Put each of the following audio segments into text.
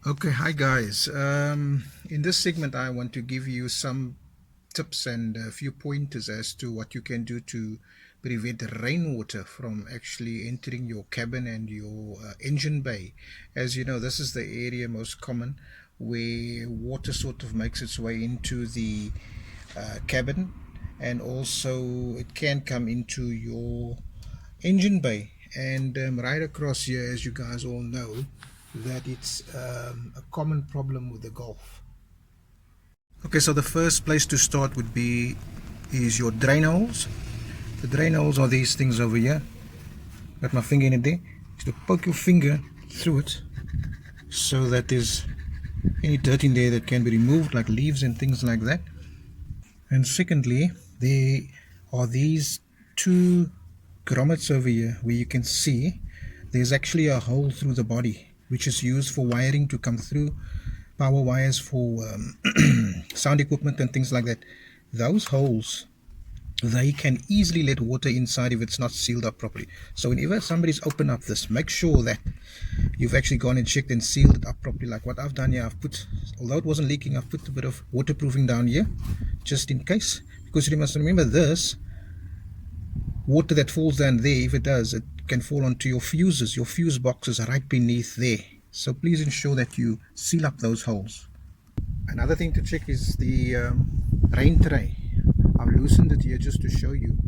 Okay, hi guys. In this segment, I want to give you some tips and a few pointers as to what you can do to prevent rainwater from actually entering your cabin and your engine bay. As you know, this is the area most common where water sort of makes its way into the cabin, and also it can come into your engine bay. And right across here, as you guys all know, that it's a common problem with the Golf. Okay, so the first place to start would be is your drain holes. The drain holes are these things over here. Got my finger in it there. Just to poke your finger through it so that there's any dirt in there that can be removed, like leaves and things like that. And secondly, there are these two grommets over here where you can see there's actually a hole through the body which is used for wiring to come through, power wires for sound equipment and things like that. Those holes, they can easily let water inside if it's not sealed up properly. So whenever somebody's open up this, make sure that you've actually gone and checked and sealed it up properly. Like what I've done here, I've put, although it wasn't leaking, I've put a bit of waterproofing down here just in case, because you must remember this water that falls down there, if it does, it can fall onto your fuses. Your fuse boxes are right beneath there, so please ensure that you seal up those holes. Another thing to check is the rain tray. I've loosened it here just to show you,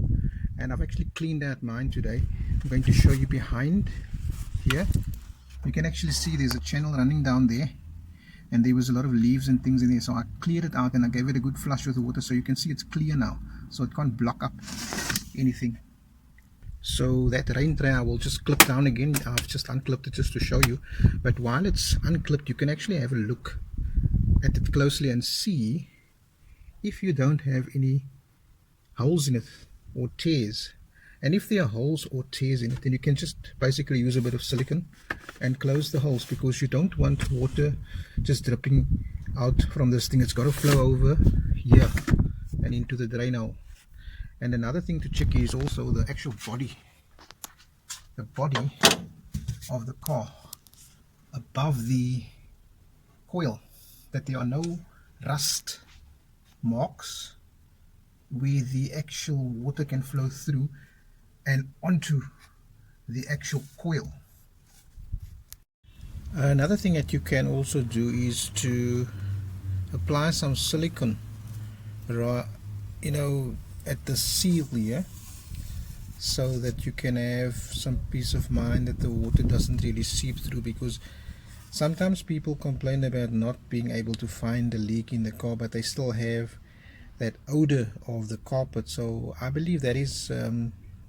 and I've actually cleaned out mine today. I'm going to show you behind here. You can actually see there's a channel running down there, and there was a lot of leaves and things in there, so I cleared it out and I gave it a good flush with the water, so you can see it's clear now, so it can't block up anything. So that rain tray I will just clip down again. I've just unclipped it just to show you, but while it's unclipped you can actually have a look at it closely and see if you don't have any holes in it or tears. And if there are holes or tears in it, then you can just basically use a bit of silicone and close the holes, because you don't want water just dripping out from this thing. It's got to flow over here and into the drain hole. And another thing to check is also the actual body, the body of the car above the coil, that there are no rust marks where the actual water can flow through and onto the actual coil. Another thing that you can also do is to apply some silicone, at the seal here, so that you can have some peace of mind that the water doesn't really seep through, because sometimes people complain about not being able to find a leak in the car, but they still have that odor of the carpet. So I believe that is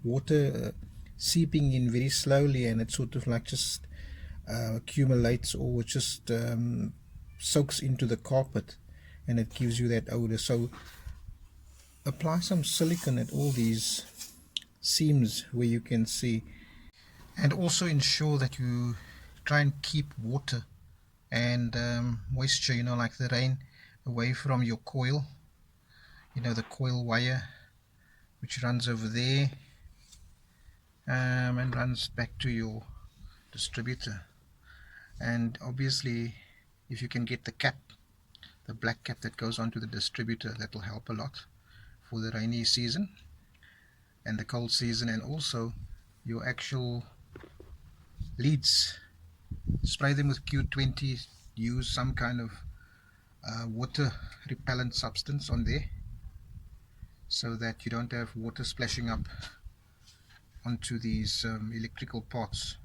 water seeping in very slowly, and it sort of like just accumulates, or just soaks into the carpet, and it gives you that odor. So apply some silicone at all these seams where you can see, and also ensure that you try and keep water and moisture, like the rain, away from your coil. The coil wire which runs over there and runs back to your distributor. And obviously if you can get the cap, the black cap that goes onto the distributor, that will help a lot for the rainy season and the cold season. And also your actual leads, spray them with Q20, use some kind of water repellent substance on there, so that you don't have water splashing up onto these electrical parts.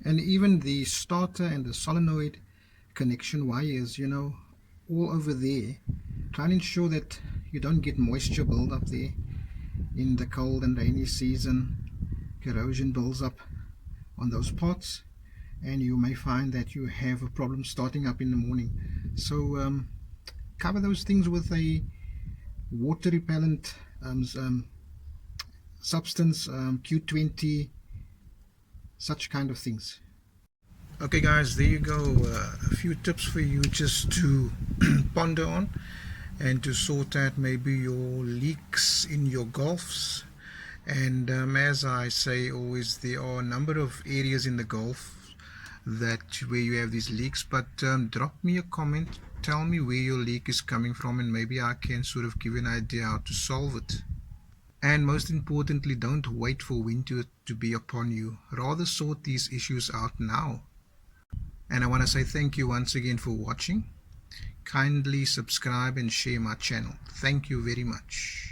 And even the starter and the solenoid connection wires, all over there, try and ensure that you don't get moisture build up there in the cold and rainy season. Corrosion builds up on those parts, and you may find that you have a problem starting up in the morning. So cover those things with a water repellent substance, Q20, such kind of things. Okay guys, there you go, a few tips for you just to ponder on and to sort out maybe your leaks in your Golfs. And as I say always, there are a number of areas in the Golf that where you have these leaks, but drop me a comment, tell me where your leak is coming from, and maybe I can sort of give you an idea how to solve it. And most importantly, don't wait for winter to be upon you. Rather sort these issues out now. And I want to say thank you once again for watching. Kindly subscribe and share my channel. Thank you very much.